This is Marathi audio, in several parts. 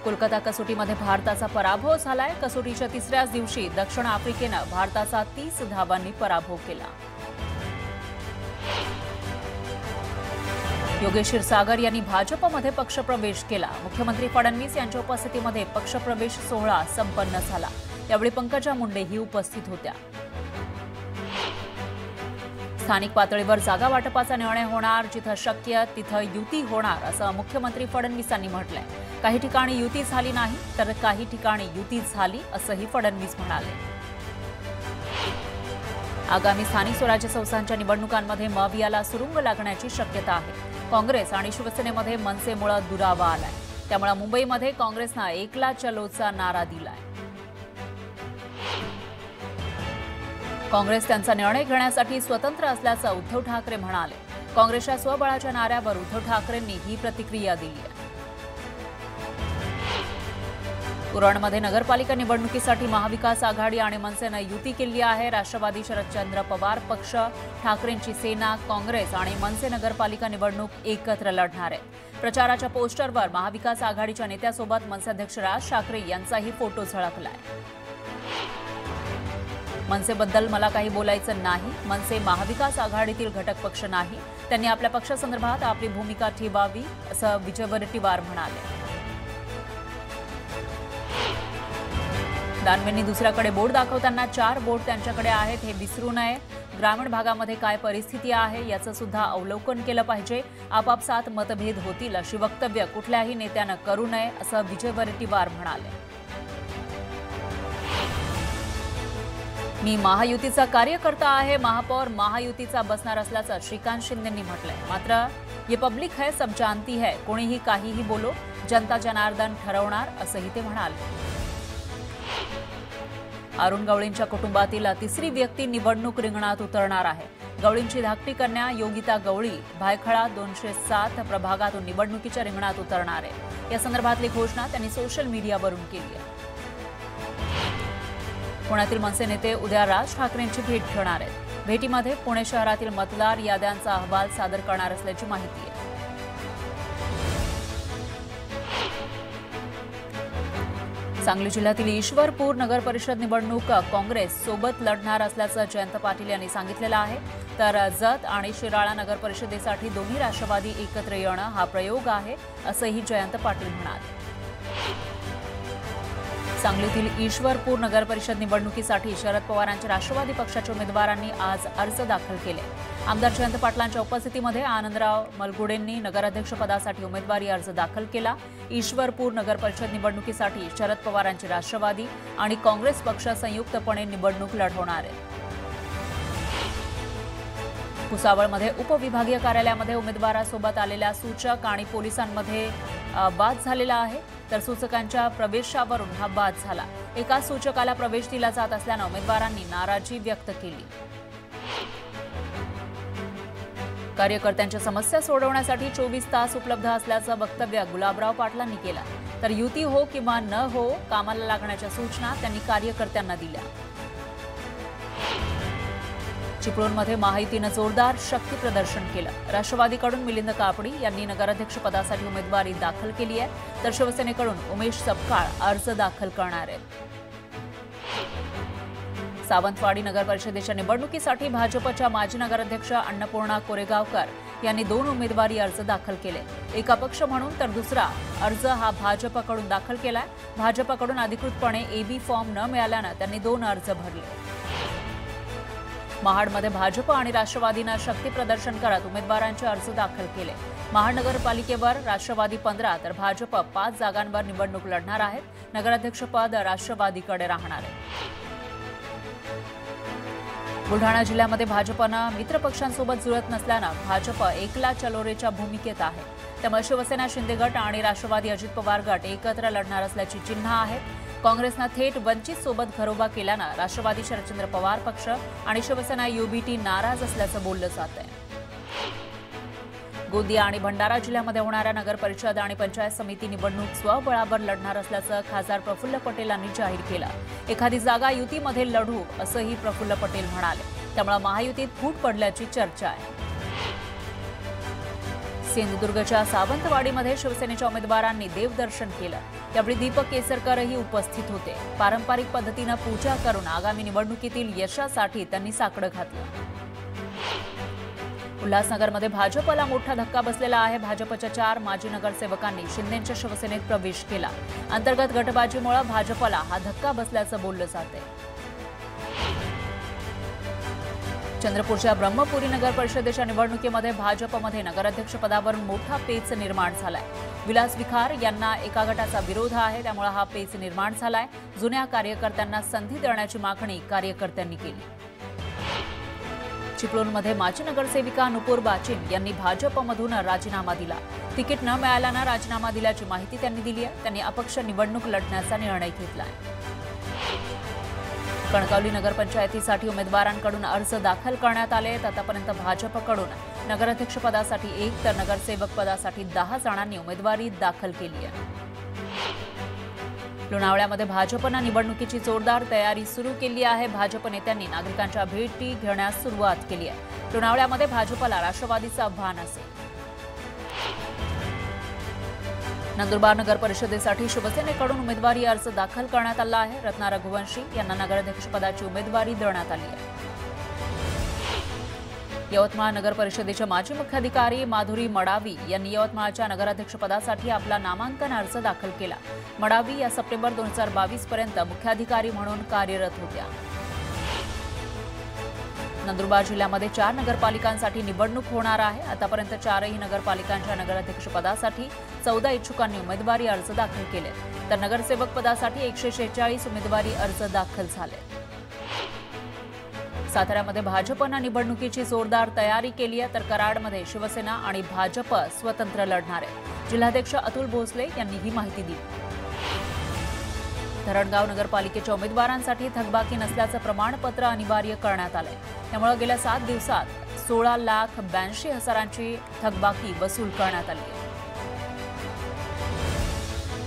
कोलकाता कसोटीमध्ये भारताचा पराभव झालाय। कसोटीच्या तिसऱ्याच दिवशी दक्षिण आफ्रिकेनं भारताचा 30 धावांनी पराभव केला। योगेश क्षीरसागर यांनी भाजपमध्ये पक्षप्रवेश केला। मुख्यमंत्री फडणवीस यांच्या उपस्थितीमध्ये पक्षप्रवेश सोहळा संपन्न झाला। यावेळी पंकजा मुंडेही उपस्थित होत्या। स्थानिक पातळीवर जागा वाटपाचा निर्णय होणार, जिथं शक्य तिथं युती होणार असं मुख्यमंत्री फडणवीसांनी म्हटलंय। काही ठिकाणी युती झाली नाही तर काही ठिकाणी युती झाली असंही फडणवीस म्हणाले। आगामी स्थानिक स्वराज्य संस्थांच्या निवडणुकांमध्ये मवियाला सुरुंग लागण्याची शक्यता आहे। काँग्रेस आणि शिवसेनेमध्ये मनसेमुळे दुरावा आलाय, त्यामुळे मुंबईमध्ये काँग्रेसनं एकला चलोचा नारा दिलाय। काँग्रेस त्यांचा निर्णय घेण्यासाठी स्वतंत्र असल्याचं उद्धव ठाकरे म्हणाले। काँग्रेसच्या स्वबळाच्या नाऱ्यावर उद्धव ठाकरेंनी ही प्रतिक्रिया दिली आहे। उरणमध्ये नगरपालिका निवडणुकीसाठी महाविकास आघाडी आणि मनसेनं युती केली आहे। राष्ट्रवादी शरदचंद्र पवार पक्ष, ठाकरेंची सेना, काँग्रेस आणि मनसे नगरपालिका निवडणूक एकत्र लढणार आहेत। प्रचाराच्या पोस्टरवर महाविकास आघाडीच्या नेत्यासोबत मनसे अध्यक्ष राज ठाकरे यांचाही फोटो झळकलाय। मनसेबद्दल मला काही बोलायचं नाही। मनसे महाविकास आघाडीतील घटक पक्ष नाही। त्यांनी आपल्या पक्षासंदर्भात आपली भूमिका ठेवावी असं विजय वडेट्टीवार म्हणाले। दानवेंनी दुसऱ्याकडे बोट दाखवताना 4 बोट त्यांच्याकडे आहेत हे विसरू नये। ग्रामीण भागामध्ये काय परिस्थिती आहे याचं सुद्धा अवलोकन केलं पाहिजे। आपापसात मतभेद होतील अशी वक्तव्य कुठल्याही नेत्यानं करू नये असं विजय वडेट्टीवार म्हणाले। मी महायुतीचा कार्यकर्ता आहे। महापौर महायुतीचा बसणार असल्याचं श्रीकांत शिंदेंनी म्हटलंय। मात्र ये पब्लिक है, सब जानती है, कोणीही काहीही बोलो, जनता जनार्दन ठरवणार असंही ते म्हणाले। अरुण गवळींच्या कुटुंबातील तिसरी व्यक्ती निवडणूक रिंगणात उतरणार आहे। गवळींची धाकटी कन्या योगिता गवळी भायखळा 207 प्रभागातून निवडणुकीच्या रिंगणात उतरणार आहे। या संदर्भातली घोषणा त्यांनी सोशल मीडियावरून केली आहे। पुण्यातील मनसे नेते उद्या राज ठाकरेंची भेट घेणार आहेत। भेटीमध्ये पुणे शहरातील मतदार याद्यांचा अहवाल सादर करणार असल्याची माहिती आहे। सांगली जिल्ह्यातील ईश्वरपूर नगर परिषद निवडणूक काँग्रेस सोबत लढणार असल्याचं जयंत पाटील यांनी सांगितलेलं आहे। तर जत आणि शिराळा नगर परिषदेसाठी दोन्ही राष्ट्रवादी एकत्र येणं हा प्रयोग आहे असंही जयंत पाटील म्हणाले। सांगलीतील ईश्वरपूर नगर परिषद निवडणुकीसाठी शरद पवारांच्या राष्ट्रवादी पक्षाच्या उमेदवारांनी आज अर्ज दाखल केले। आमदार जयंत पाटलांच्या उपस्थितीमध्ये आनंदराव मलगुडेंनी नगराध्यक्षपदासाठी उमेदवारी अर्ज दाखल केला। ईश्वरपूर नगर परिषद निवडणुकीसाठी शरद पवारांची राष्ट्रवादी आणि काँग्रेस पक्ष संयुक्तपणे निवडणूक लढवणार आहे। भुसावळमध्ये उपविभागीय कार्यालयामध्ये उमेदवारासोबत आलेल्या सूचक आणि पोलिसांमध्ये वाद झालेला आहे। तर सूचकांच्या प्रवेशावरून हा वाद झाला। एका सूचकाला प्रवेश दिला जात असल्याने उमेदवारांनी नाराजी व्यक्त केली। कार्यकर्त्यांच्या समस्या सोडवण्यासाठी 24 तास उपलब्ध असल्याचं वक्तव्य गुलाबराव पाटलांनी केलं। तर युती हो किंवा न हो, कामाला लागण्याच्या सूचना त्यांनी कार्यकर्त्यांना दिल्या। चिपळूणमध्ये महायुतीनं जोरदार शक्ती प्रदर्शन केलं। राष्ट्रवादीकडून मिलिंद कापडी यांनी नगराध्यक्षपदासाठी उमेदवारी दाखल केली आहे। तर शिवसेनेकडून उमेश सपकाळ अर्ज दाखल करणार आहेत। सावंतवाडी नगर परिषदेच्या निवडणुकीसाठी भाजपच्या माजी नगराध्यक्ष अन्नपूर्णा कोरेगावकर यांनी 2 उमेदवारी अर्ज दाखल केले। एक अपक्ष म्हणून तर दुसरा अर्ज हा भाजपकडून दाखल केलाय। भाजपकडून अधिकृतपणे एबी फॉर्म न मिळाल्यानं त्यांनी 2 अर्ज भरले। महाडमध्ये भाजप आणि राष्ट्रवादीनं शक्ती प्रदर्शन करत उमेदवारांचे अर्ज दाखल केले। महाड नगरपालिकेवर राष्ट्रवादी 15 तर भाजप 5 जागांवर निवडणूक लढणार आहेत। नगराध्यक्षपद राष्ट्रवादीकडे राहणार आहे। बुलढाणा जिल्ह्यामध्ये भाजपनं मित्रपक्षांसोबत जुळत नसल्यानं भाजप एकला चलोरेच्या भूमिकेत आहे। त्यामुळे शिवसेना शिंदे गट आणि राष्ट्रवादी अजित पवार गट एकत्र लढणार असल्याची चिन्ह आहेत। काँग्रेसनं थेट वंचित सोबत घरोबा केल्यानं राष्ट्रवादी शरदचंद्र पवार पक्ष आणि शिवसेना युबीटी नाराज असल्याचं बोललं जात आहे। गोंदिया आणि भंडारा जिल्ह्यामध्ये होणाऱ्या नगर परिषद आणि पंचायत समिती निवडणूक स्वबळावर लढणार असल्याचं खासदार प्रफुल्ल पटेलांनी जाहीर केलं। एखादी जागा युतीमध्ये लढू असंही प्रफुल्ल पटेल म्हणाले। त्यामुळे महायुतीत फूट पडल्याची चर्चा आहे। सिंधुदुर्गच्या सावंतवाडीमध्ये शिवसेनेच्या उमेदवारांनी देवदर्शन केलं। त्यावेळी दीपक केसरकरही उपस्थित होते। पारंपरिक पद्धतीने पूजा करून आगामी निवडणुकीतील यशासाठी त्यांनी साकडं घातलं। उल्हासनगरमध्ये भाजपला मोठा धक्का बसलेला आहे। भाजपच्या 4 माजी नगरसेवकांनी शिंदेच्या शिवसेनेत प्रवेश केला। अंतर्गत गटबाजीमुळे भाजपला हा धक्का बसल्याचं बोललं जातंय। चंद्रपूरच्या ब्रह्मपुरी नगर परिषदेच्या निवडणुकीमध्ये भाजपमध्ये नगराध्यक्षपदावरून मोठा पेच निर्माण झालाय। विलास विखार यांना एका गटाचा विरोध आहे, त्यामुळे हा पेच निर्माण झालाय। जुन्या कार्यकर्त्यांना संधी देण्याची मागणी कार्यकर्त्यांनी केली। चिपळूणमध्ये माजी नगरसेविका नुपूर बाचिन यांनी भाजपमधून राजीनामा दिला। तिकीट न मिळाल्यानं राजीनामा दिल्याची माहिती त्यांनी दिली आहे। त्यांनी अपक्ष निवडणूक लढण्याचा निर्णय घेतला आहे। कणकवली नगरपंचायतीसाठी उमेदवारांकडून अर्ज दाखल करण्यात आले। आतापर्यंत भाजपकडून नगराध्यक्षपदासाठी 1 तर नगरसेवक पदासाठी 10 जणांनी उमेदवारी दाखल केली आहे। लोणावळ्यामध्ये भाजपनं निवडणुकीची जोरदार तयारी सुरू केली आहे। भाजप नेत्यांनी नागरिकांच्या भेटी घेण्यास सुरुवात केली आहे। लोणावळ्यामध्ये भाजपला राष्ट्रवादीचं आव्हान असेल। नंदुरबार नगर परिषदेसाठी शिवसेनेकडून उमेदवारी अर्ज दाखल करण्यात आला आहे। रत्ना रघुवंशी यांना नगराध्यक्षपदाची उमेदवारी देण्यात आली आहे। यवतमाळ नगर परिषदेच्या माजी मुख्याधिकारी माधुरी मडावी यांनी यवतमाळच्या नगराध्यक्षपदासाठी आपला नामांकन अर्ज दाखल केला। मडावी या सप्टेंबर 2022 पर्यंत मुख्याधिकारी म्हणून कार्यरत होत्या। नंदुरबार जिल्ह्यामध्ये 4 नगरपालिकांसाठी निवडणूक होणार आहे। आतापर्यंत 4ही नगरपालिकांच्या नगराध्यक्षपदासाठी 14 इच्छुकांनी उमेदवारी अर्ज दाखल केले, तर नगरसेवक पदासाठी 146 उमेदवारी अर्ज दाखल झाले। साताऱ्यामध्ये भाजपनं निवडणुकीची जोरदार तयारी केली आहे, तर कराडमध्ये शिवसेना आणि भाजप स्वतंत्र लढणार आहे। जिल्हाध्यक्ष अतुल भोसले यांनी ही माहिती दिली। धरणगाव नगरपालिकेच्या उमेदवारांसाठी थकबाकी नसल्याचं प्रमाणपत्र अनिवार्य करण्यात आलंय। त्यामुळे गेल्या 7 दिवसात 16,82,000ची थकबाकी वसूल करण्यात आली आहे।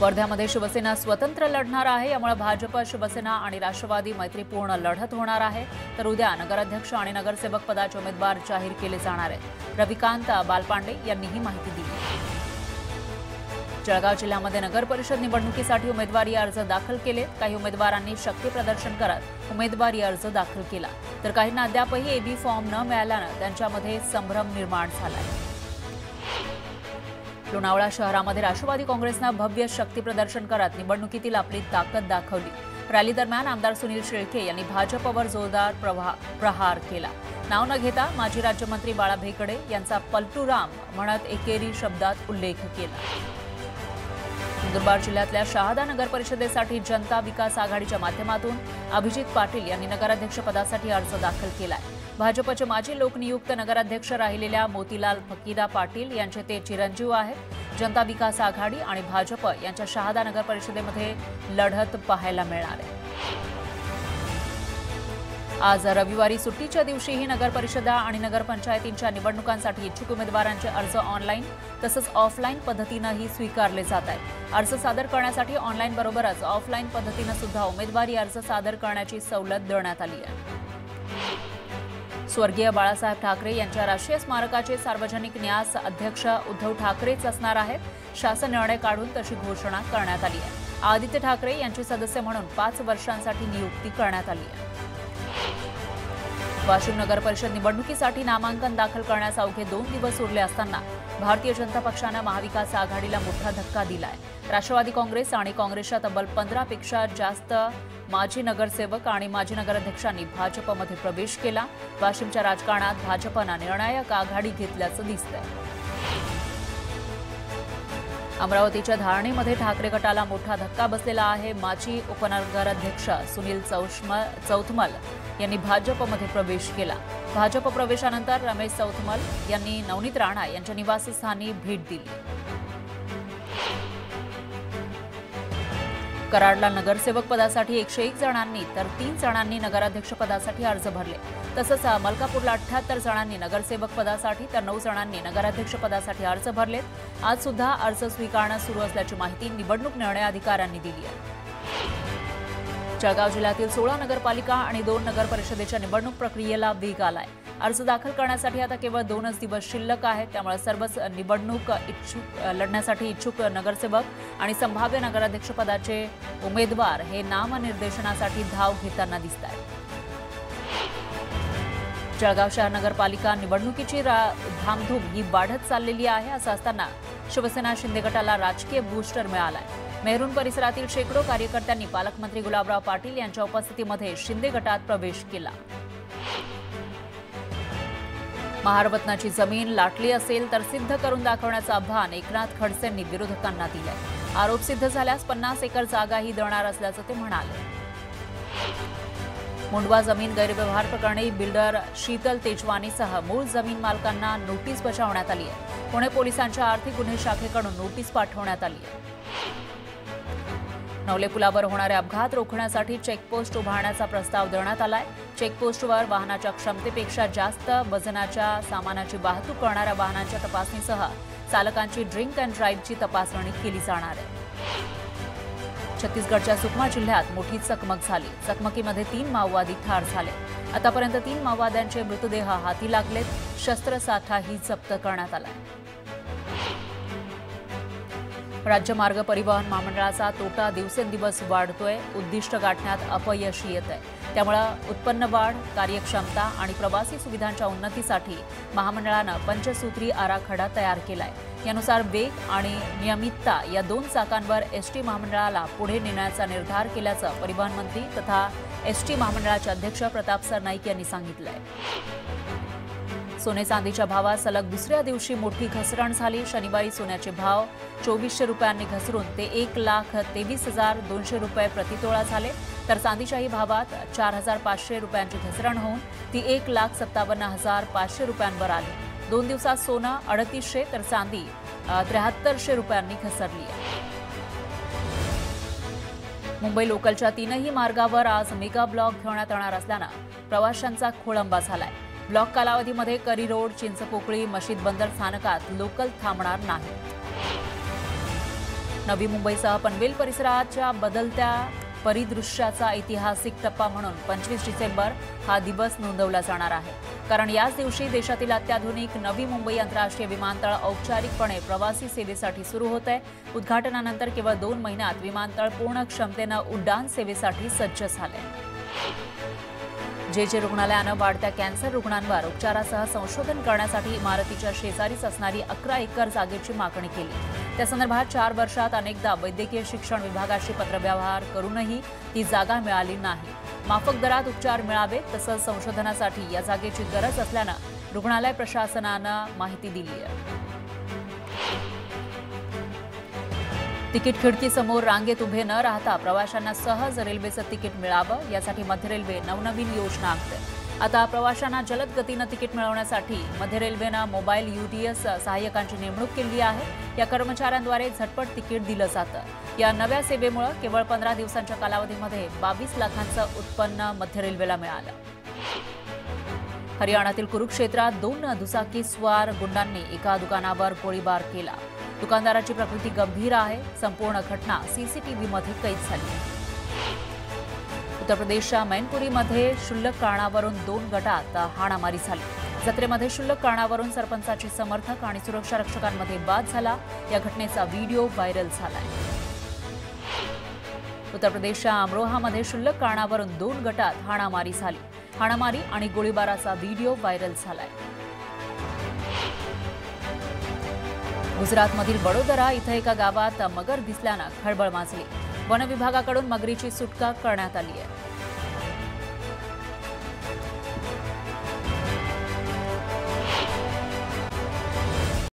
वर्ध्यामध्ये शिवसेना स्वतंत्र लढणार आहे। यामुळे भाजप, शिवसेना आणि राष्ट्रवादी मैत्रीपूर्ण लढत होणार आहे। तर उद्या नगराध्यक्ष आणि नगरसेवक पदाचे उमेदवार जाहीर केले जाणार आहेत। रविकांत बालपांडे यांनी ही माहिती दिली। जळगाव जिल्ह्यामध्ये नगर परिषद निवडणुकीसाठी उमेदवारी अर्ज दाखल केले। काही उमेदवारांनी शक्ती प्रदर्शन करत उमेदवारी अर्ज दाखल केला, तर काहींना अद्यापही एबी फॉर्म न मिळाल्यानं त्यांच्यामध्ये संभ्रम निर्माण झाला आहे। लोणावळा शहरामध्ये राष्ट्रवादी काँग्रेसनं भव्य शक्ती प्रदर्शन करत निवडणुकीतील आपली ताकद दाखवली। रॅली दरम्यान आमदार सुनील शेळके यांनी भाजपवर जोरदार प्रहार केला। नाव न घेता माजी राज्यमंत्री बाळा भेकडे यांचा पलटूराम म्हणत एकेरी शब्दात उल्लेख केला। नंदुरबार जिल्ह्यातल्या शहादा नगर परिषदेसाठी जनता विकास आघाडीच्या माध्यमातून अभिजित पाटील यांनी नगराध्यक्षपदासाठी अर्ज दाखल केलाय। भाजपचे माजी लोकनियुक्त नगराध्यक्ष राहिलेल्या मोतीलाल फकीरा पाटील यांचे ते चिरंजीव आहेत। जनता विकास आघाडी आणि भाजप यांच्या शहादा नगर परिषदेमध्ये लढत पाहायला मिळणार आहे। आज रविवारी सुट्टीच्या दिवशीही नगर परिषदा आणि नगरपंचायतींच्या निवडणुकांसाठी इच्छुक उमेदवारांचे अर्ज ऑनलाईन तसंच ऑफलाईन पद्धतीनेही स्वीकारले जात आहेत। अर्ज सादर करण्यासाठी ऑनलाईन बरोबरच ऑफलाईन पद्धतीने सुद्धा उमेदवारी अर्ज सादर करण्याची सवलत देण्यात आली आहे। स्वर्गीय बाळासाहेब ठाकरे यांच्या राष्ट्रीय स्मारकाचे सार्वजनिक न्यास अध्यक्ष उद्धव ठाकरेच असणार आहेत। शासन निर्णय काढून तशी घोषणा करण्यात आली आहे। आदित्य ठाकरे यांची सदस्य म्हणून 5 वर्षांसाठी नियुक्ती करण्यात आली आहे। वाशिम नगर परिषद निवडणुकीसाठी नामांकन दाखल करण्यास अवघे 2 दिवस उरले असताना भारतीय जनता पक्षानं महाविकास आघाडीला मोठा धक्का दिलाय। राष्ट्रवादी काँग्रेस आणि काँग्रेसच्या तब्बल 15 पेक्षा जास्त माजी नगरसेवक आणि माजी नगराध्यक्षांनी भाजपमध्ये प्रवेश केला। वाशिमच्या राजकारणात भाजपनं निर्णायक आघाडी घेतल्याचं दिसतंय। अमरावतीच्या धारणीमध्ये ठाकरे गटाला मोठा धक्का बसलेला आहे। माजी उपनगराध्यक्ष सुनील चौथमल यांनी भाजपमध्ये प्रवेश केला। भाजप प्रवेशानंतर रमेश चौथमल यांनी नवनीत राणा यांच्या निवासस्थानी भेट दिली। कराडला नगरसेवक पदासाठी 101 जणांनी तर 3 जणांनी नगराध्यक्ष पदासाठी अर्ज भरले। तसंच मलकापूरला 78 जणांनी नगरसेवक पदासाठी तर 9 जणांनी नगराध्यक्ष पदासाठी अर्ज भरलेत। आज सुद्धा अर्ज स्वीकारणं सुरू असल्याची माहिती निवडणूक निर्णय अधिकाऱ्यांनी दिली आहे। जळगाव जिल्ह्यातील 16 नगरपालिका आणि 2 नगर परिषदेच्या निवडणूक प्रक्रियेला वेग आलाय। अर्ज दाखल करण्यासाठी आता केवळ 2च दिवस शिल्लक आहेत। त्यामुळे सर्वच निवडणूक लढण्यासाठी इच्छुक नगरसेवक आणि संभाव्य नगराध्यक्षपदाचे उमेदवार हे नामनिर्देशनासाठी धाव घेताना दिसतात। जळगाव शहर नगरपालिका निवडणुकीची धामधूम ही वाढत चाललेली आहे। असं असताना शिवसेना शिंदे गटाला राजकीय बूस्टर मिळालाय। मेहरून परिसरातील शेकडो कार्यकर्त्यांनी पालकमंत्री गुलाबराव पाटील यांच्या उपस्थितीमध्ये शिंदे गटात प्रवेश केला। महारवतनाची जमीन लाटली असेल तर सिद्ध करून दाखवण्याचं आव्हान एकनाथ खडसेंनी विरोधकांना दिलंय। आरोप सिद्ध झाल्यास 50 एकर जागाही देणार असल्याचं ते म्हणाले। मुंडवा जमीन गैरव्यवहार प्रकरणी बिल्डर शीतल तेजवानीसह मूळ जमीन मालकांना नोटीस बजावण्यात आली आहे। पुणे पोलिसांच्या आर्थिक गुन्हे शाखेकडून नोटीस पाठवण्यात आली आहे। नवले पुलावर होणारे अपघात रोखण्यासाठी चेकपोस्ट उभारण्याचा प्रस्ताव देण्यात आलाय। चेकपोस्टवर वाहनाच्या क्षमतेपेक्षा जास्त वजनाच्या सामानाची वाहतूक करणाऱ्या वाहनांच्या तपासणीसह चालकांची ड्रिंक अँड ड्राईव्हची तपासणी केली जाणार आहे। छत्तीसगडच्या सुकमा जिल्ह्यात मोठी चकमक झाली। चकमकीमध्ये 3 माओवादी ठार झाले। आतापर्यंत 3 माओवाद्यांचे मृतदेह हाती लागलेत। शस्त्रसाठाही जप्त करण्यात आलाय। राज्य मार्ग परिवहन महामंडळाचा तोटा दिवसेंदिवस वाढतोय। उद्दिष्ट गाठण्यात अपयश येत आहे। त्यामुळे उत्पन्न वाढ, कार्यक्षमता आणि प्रवासी सुविधांच्या उन्नतीसाठी महामंडळानं पंचसूत्री आराखडा तयार केलाय। यानुसार वेग आणि नियमितता या 2 चाकांवर एसटी महामंडळाला पुढे नेण्याचा निर्धार केल्याचं परिवहन मंत्री तथा एसटी महामंडळाचे अध्यक्ष प्रताप सरनाईक यांनी सांगितलंय। सोने चांदीच्या भावात सलग दुसऱ्या दिवशी मोठी घसरण झाली। शनिवारी सोन्याचे भाव 2400 रुपयांनी घसरून ते 1,23,200 रुपये प्रतितोळा झाले, तर चांदीच्याही भावात 4,500 रुपयांची घसरण होऊन ती 1,57,500 रुपयांवर आली। 2 दिवसात सोनं 3,800 तर चांदी 7,300 रुपयांनी घसरली आहे। मुंबई लोकलच्या 3ही मार्गावर आज मेगा ब्लॉक ठेवण्यात येणार असल्यानं प्रवाशांचा खोळंबा झालाय। ब्लॉक कालावधीमध्ये करी रोड, चिंचपोकळी, मशीद बंदर स्थानकात लोकल थांबणार नाही। नवी मुंबईसह पनवेल परिसराच्या बदलत्या परिदृश्याचा ऐतिहासिक टप्पा म्हणून 25 डिसेंबर हा दिवस नोंदवला जाणार आहे। कारण याच दिवशी देशातील अत्याधुनिक नवी मुंबई आंतरराष्ट्रीय विमानतळ औपचारिकपणे प्रवासी सेवेसाठी सुरू होत आहे। उद्घाटनानंतर केवळ 2 महिन्यात विमानतळ पूर्ण क्षमतेनं उड्डाण सेवेसाठी सज्ज झाले। जे रुग्णालयानं वाढत्या कॅन्सर रुग्णांवर उपचारासह संशोधन करण्यासाठी इमारतीच्या शेजारीच असणारी 11 एकर जागेची मागणी केली। त्या संदर्भात 4 वर्षात अनेकदा वैद्यकीय शिक्षण विभागाशी पत्रव्यवहार करूनही ती जागा मिळाली नाही। माफक दरात उपचार मिळावेत तसंच संशोधनासाठी या जागेची गरज असल्यानं रुग्णालय प्रशासनानं माहिती दिली आहे। तिकीट खिडकीसमोर रांगेत उभे न राहता प्रवाशांना सहज रेल्वेचं तिकीट मिळावं यासाठी मध्य रेल्वे नवनवीन योजना आखते। आता प्रवाशांना जलद गतीनं तिकीट मिळवण्यासाठी मध्य रेल्वेनं मोबाईल UTS सहाय्यकांची नेमणूक केली आहे। या कर्मचाऱ्यांद्वारे झटपट तिकीट दिलं जातं। या नव्या सेवेमुळे केवळ 15 दिवसांच्या कालावधीमध्ये 22 लाखांचं उत्पन्न मध्य रेल्वेला मिळालं। हरियाणातील कुरुक्षेत्रात 2 दुचाकी स्वार गुंडांनी एका दुकानावर गोळीबार केला। दुकानदाराची प्रकृती गंभीर आहे। संपूर्ण घटना CCTVमध्ये कैद झाली। उत्तर प्रदेशच्या मैनपुरीमध्ये क्षुल्लक कारणावरून 2 गटात हाणामारी झाली। जत्रेमध्ये क्षुल्लक कारणावरून सरपंचाचे समर्थक आणि सुरक्षा रक्षकांमध्ये वाद झाला। या घटनेचा व्हिडिओ व्हायरल झालाय। उत्तर प्रदेशच्या अमरोहामध्ये क्षुल्लक कारणावरून 2 गटात हाणामारी झाली। हाणामारी आणि गोळीबाराचा व्हिडिओ व्हायरल झालाय। गुजरातमधील बडोदरा इथं एका गावात मगर दिसल्यानं खळबळ माजली। वन विभागाकडून मगरीची सुटका करण्यात आली आहे।